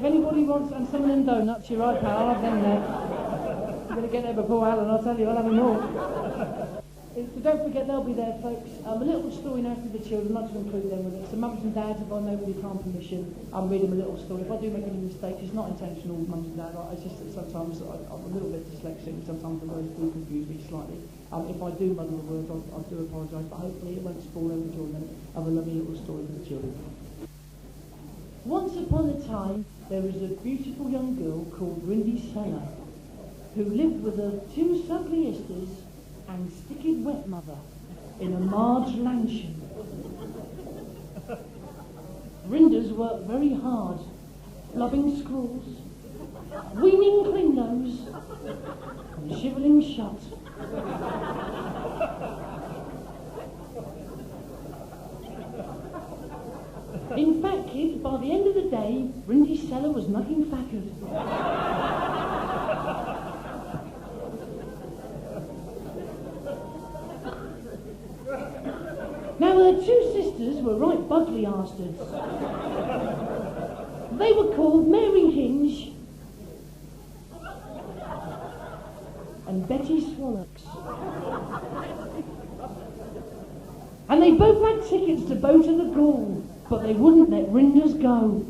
If anybody wants and some of them donuts, you're right, pal, I'll have them there. I'm going to get there before Alan, I'll tell you, I'll have them all. So don't forget, they'll be there, folks. A little story now for the children, not to include them with it. So mums and dads, if I know with your calm permission, I'll read them a little story. If I do make any mistakes, it's not intentional, mums and dads. It's just that sometimes I'm a little bit dyslexic, sometimes the words do confuse me slightly. If I do muddle the words, I do apologise, but hopefully it won't spoil the enjoyment of a lovely little story for the children. Once upon a time, there was a beautiful young girl called Rindy Cella, who lived with her two sugly sisters and sticky wet mother in a large mansion. Rinders worked very hard, flubbing screws, weaning clindos, and shiveling shut. In fact, kids, by the end of the day, Rindy Cella was nothing fackered. Now, her two sisters were right bugly bastards. They were called Mary Hinge and Betty Swallocks. And they both had tickets to Boat of the Gall, but they wouldn't let Rinders go.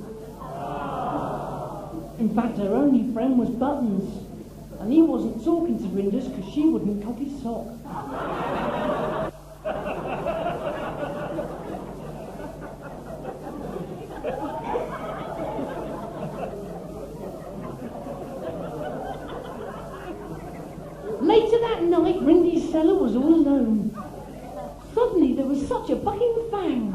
In fact, her only friend was Buttons, and he wasn't talking to Rinders because she wouldn't cock his sock. Later that night, Rindy Cella was all alone. Suddenly there was such a bucking fang.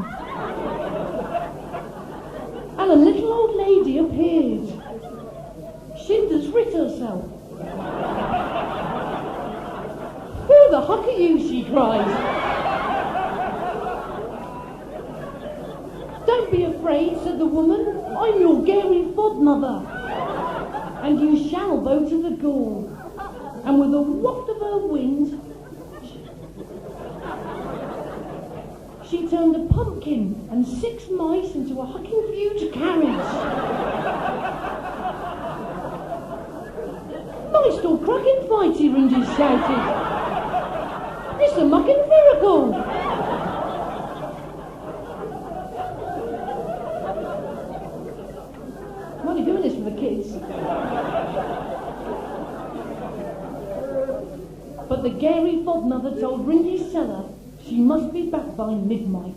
And a little old lady appeared. She'd just writ herself. Who the huck are you, she cries. Don't be afraid, said the woman. I'm your Gary Fodmother. And you shall go to the Gall. And with a waft of her wind, she turned a pumpkin and 6 mice into a hucking huge carriage. Nice or cracking fighty, Rinders shouted. It's a mucking miracle. Might be doing this for the kids. But the Gary Fodmother told Rindy Cella she must be back by midnight,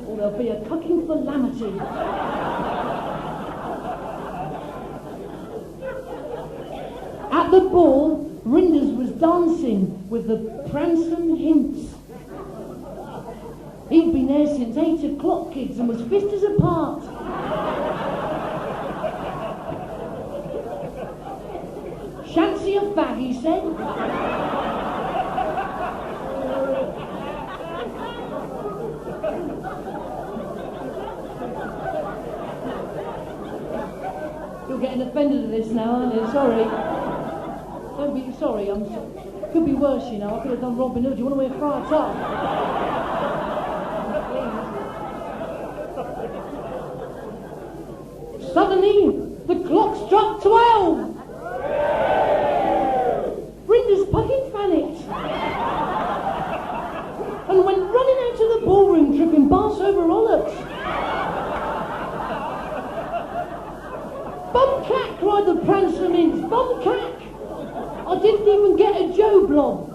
or there'll be a cucking calamity. At the ball, Rinders was dancing with the Pransome Hints. He'd been there since 8 o'clock, kids, and was fisters apart. Shancy a fag, he said. You're getting offended at this now, aren't you? Sorry. Don't be sorry. Could be worse, you know. I could have done Robin Hood. You want to wear a friar top? Suddenly, the clock struck 12. Rinders fucking panicked and went running out of the ballroom, tripping bass over rollocks. Bumcack, cried the Pransome Hints. Bumcack! I didn't even get a Joe blob.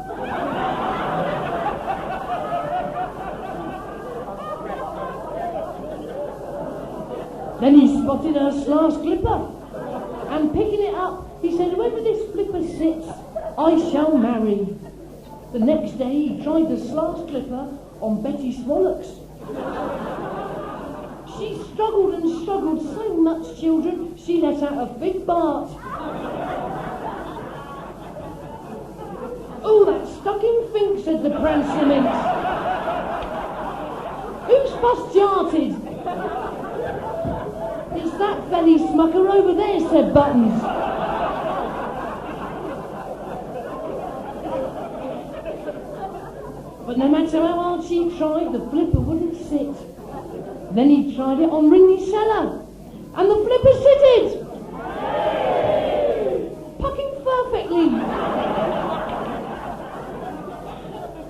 Then he spotted her slashed slipper, and picking it up, he said, whoever this flipper sits, I shall marry. The next day he tried the slashed slipper on Betty Swallocks. She struggled and struggled so much, children, she let out a big bart. Oh, that stocking fink, said the Pransome Hints. Who's fuss jarted? It's that felly smucker over there, said Buttons. But no matter how hard she tried, the flipper wouldn't sit. Then he tried it on Rindy Cella, And the flipper sitted. Pucking perfectly.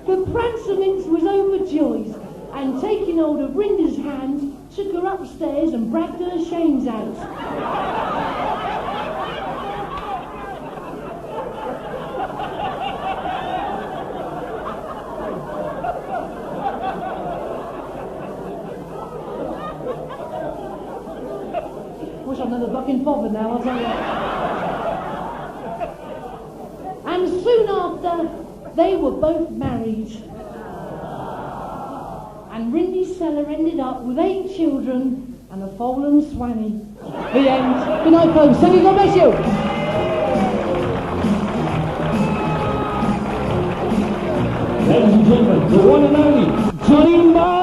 The Prancer Mince was overjoyed, and taking hold of Rindy's hand, took her upstairs and bragged her shames out. Wish I'd never fucking bothered now, I'll tell you. And soon after, they were both married. And Rindy Cella ended up with 8 children and a foal and swanny. The end. Good night, folks. Thank you. God bless you. Ladies and gentlemen, the one and only Johnny Martyn.